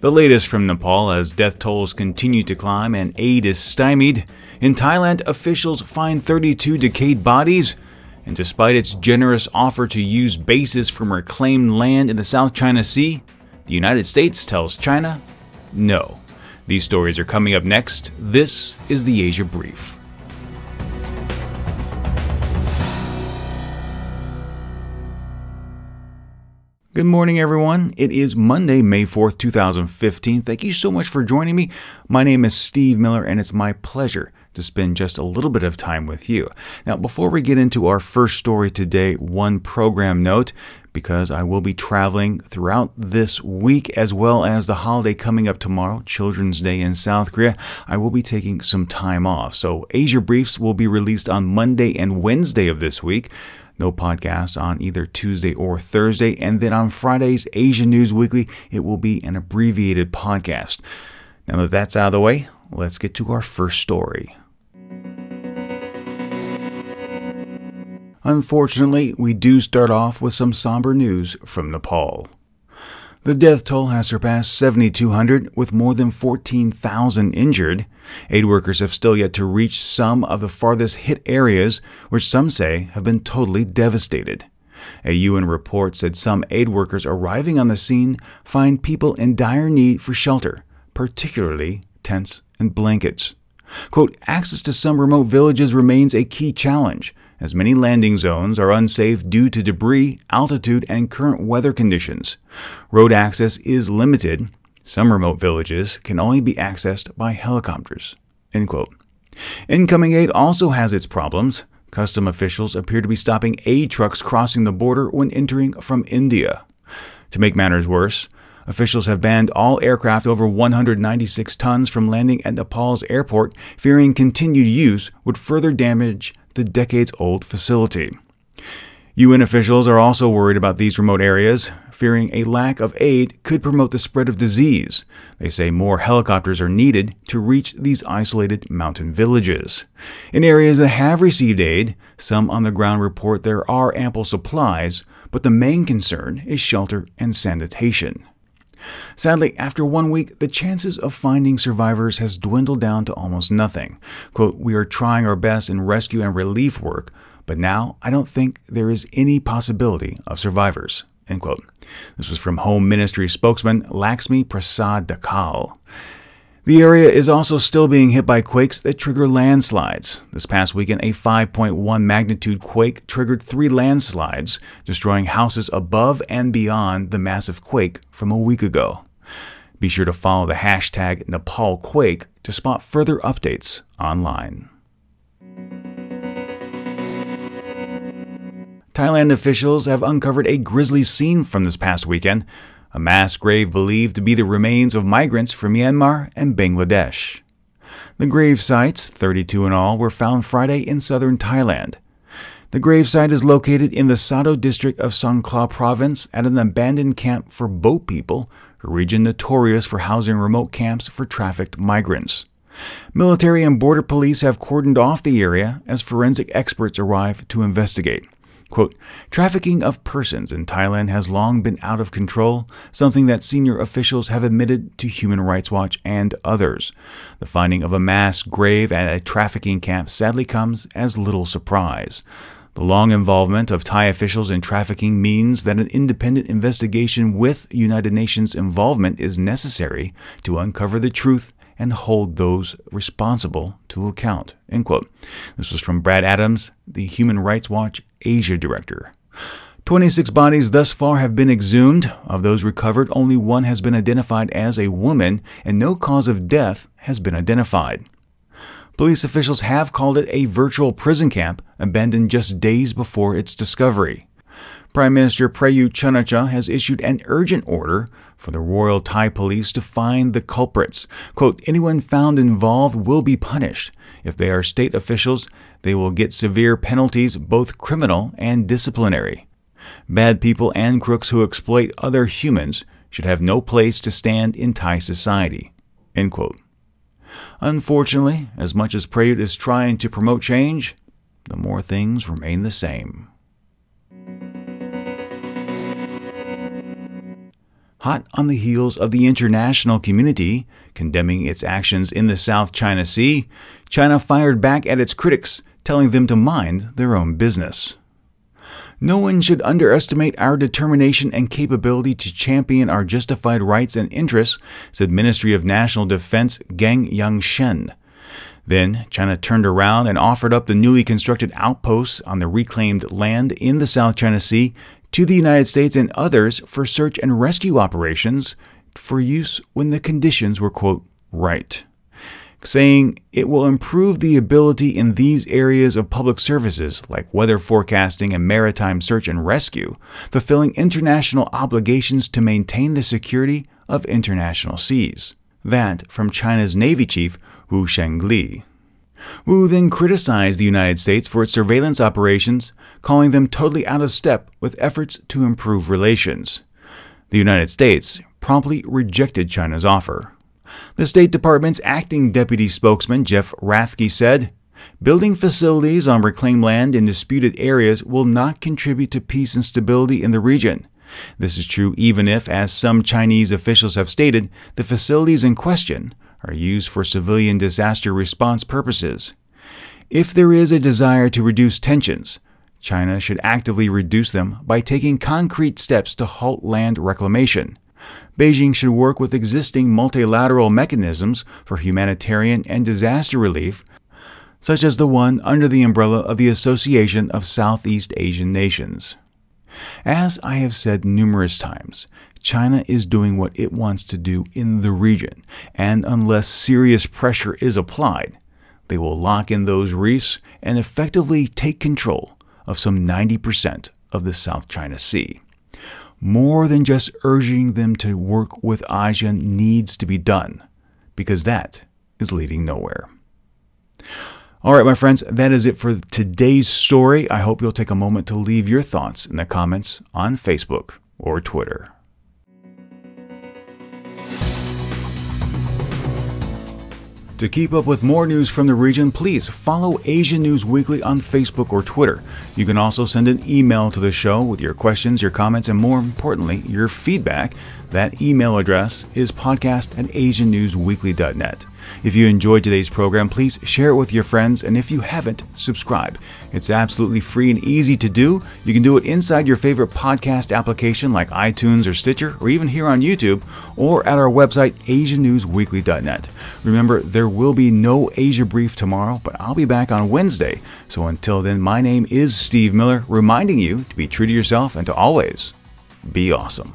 The latest from Nepal as death tolls continue to climb and aid is stymied. In Thailand, officials find 32 decayed bodies. And despite its generous offer to use bases from reclaimed land in the South China Sea, the United States tells China no. These stories are coming up next. This is the Asia Brief. Good morning, everyone. It is Monday, May 4th, 2015. Thank you so much for joining me. My name is Steve Miller, and it's my pleasure to spend just a little bit of time with you. Now, before we get into our first story today, one program note, because I will be traveling throughout this week as well as the holiday coming up tomorrow, Children's Day in South Korea, I will be taking some time off. So Asia Briefs will be released on Monday and Wednesday of this week. No podcasts on either Tuesday or Thursday. And then on Friday's Asia News Weekly, it will be an abbreviated podcast. Now that that's out of the way, let's get to our first story. Unfortunately, we do start off with some somber news from Nepal. The death toll has surpassed 7,200 with more than 14,000 injured. Aid workers have still yet to reach some of the farthest hit areas, which some say have been totally devastated. A UN report said some aid workers arriving on the scene find people in dire need for shelter, particularly tents and blankets. Quote, access to some remote villages remains a key challenge, as many landing zones are unsafe due to debris, altitude, and current weather conditions. Road access is limited. Some remote villages can only be accessed by helicopters. End quote. Incoming aid also has its problems. Custom officials appear to be stopping aid trucks crossing the border when entering from India. To make matters worse, officials have banned all aircraft over 196 tons from landing at Nepal's airport, fearing continued use would further damage the decades-old facility. UN officials are also worried about these remote areas, fearing a lack of aid could promote the spread of disease. They say more helicopters are needed to reach these isolated mountain villages. In areas that have received aid, some on the ground report there are ample supplies, but the main concern is shelter and sanitation. Sadly, after 1 week, the chances of finding survivors has dwindled down to almost nothing. Quote, we are trying our best in rescue and relief work, but now I don't think there is any possibility of survivors. End quote. This was from Home Ministry spokesman Laxmi Prasad Dakal. The area is also still being hit by quakes that trigger landslides. This past weekend, a 5.1 magnitude quake triggered 3 landslides, destroying houses above and beyond the massive quake from a week ago. Be sure to follow the hashtag Nepal Quake to spot further updates online. Thailand officials have uncovered a grisly scene from this past weekend. A mass grave believed to be the remains of migrants from Myanmar and Bangladesh. The grave sites, 32 in all, were found Friday in southern Thailand. The grave site is located in the Sado district of Songkhla province at an abandoned camp for boat people, a region notorious for housing remote camps for trafficked migrants. Military and border police have cordoned off the area as forensic experts arrive to investigate. Quote, trafficking of persons in Thailand has long been out of control, something that senior officials have admitted to Human Rights Watch and others. The finding of a mass grave at a trafficking camp sadly comes as little surprise. The long involvement of Thai officials in trafficking means that an independent investigation with United Nations involvement is necessary to uncover the truth and hold those responsible to account. End quote. This was from Brad Adams, the Human Rights Watch Asia Director. 26 bodies thus far have been exhumed. Of those recovered, only one has been identified as a woman, and no cause of death has been identified. Police officials have called it a virtual prison camp, abandoned just days before its discovery. Prime Minister Prayut Chan-o-cha has issued an urgent order for the Royal Thai Police to find the culprits. Quote, anyone found involved will be punished. If they are state officials, they will get severe penalties, both criminal and disciplinary. Bad people and crooks who exploit other humans should have no place to stand in Thai society. End quote. Unfortunately, as much as Prayut is trying to promote change, the more things remain the same. Hot on the heels of the international community condemning its actions in the South China Sea, China fired back at its critics, telling them to mind their own business. No one should underestimate our determination and capability to champion our justified rights and interests, said Ministry of National Defense Gang Yangshen. Then, China turned around and offered up the newly constructed outposts on the reclaimed land in the South China Sea to the United States and others for search and rescue operations for use when the conditions were, quote, right, saying it will improve the ability in these areas of public services like weather forecasting and maritime search and rescue, fulfilling international obligations to maintain the security of international seas. That from China's Navy Chief Wu Shengli. Wu then criticized the United States for its surveillance operations, calling them totally out of step with efforts to improve relations. The United States promptly rejected China's offer. The State Department's acting deputy spokesman, Jeff Rathke, said, "Building facilities on reclaimed land in disputed areas will not contribute to peace and stability in the region. This is true even if, as some Chinese officials have stated, the facilities in question are used for civilian disaster response purposes. If there is a desire to reduce tensions, China should actively reduce them by taking concrete steps to halt land reclamation. Beijing should work with existing multilateral mechanisms for humanitarian and disaster relief, such as the one under the umbrella of the Association of Southeast Asian Nations." As I have said numerous times, China is doing what it wants to do in the region, and unless serious pressure is applied, they will lock in those reefs and effectively take control of some 90% of the South China Sea. More than just urging them to work with ASEAN needs to be done, because that is leading nowhere. All right, my friends, that is it for today's story. I hope you'll take a moment to leave your thoughts in the comments on Facebook or Twitter. To keep up with more news from the region, please follow Asian News Weekly on Facebook or Twitter. You can also send an email to the show with your questions, your comments, and more importantly, your feedback. That email address is podcast@asiannewsweekly.net. If you enjoyed today's program, please share it with your friends, and if you haven't, subscribe. It's absolutely free and easy to do. You can do it inside your favorite podcast application like iTunes or Stitcher, or even here on YouTube, or at our website, asiannewsweekly.net. Remember, there will be no Asia Brief tomorrow, but I'll be back on Wednesday. So until then, my name is Steve Miller, reminding you to be true to yourself and to always be awesome.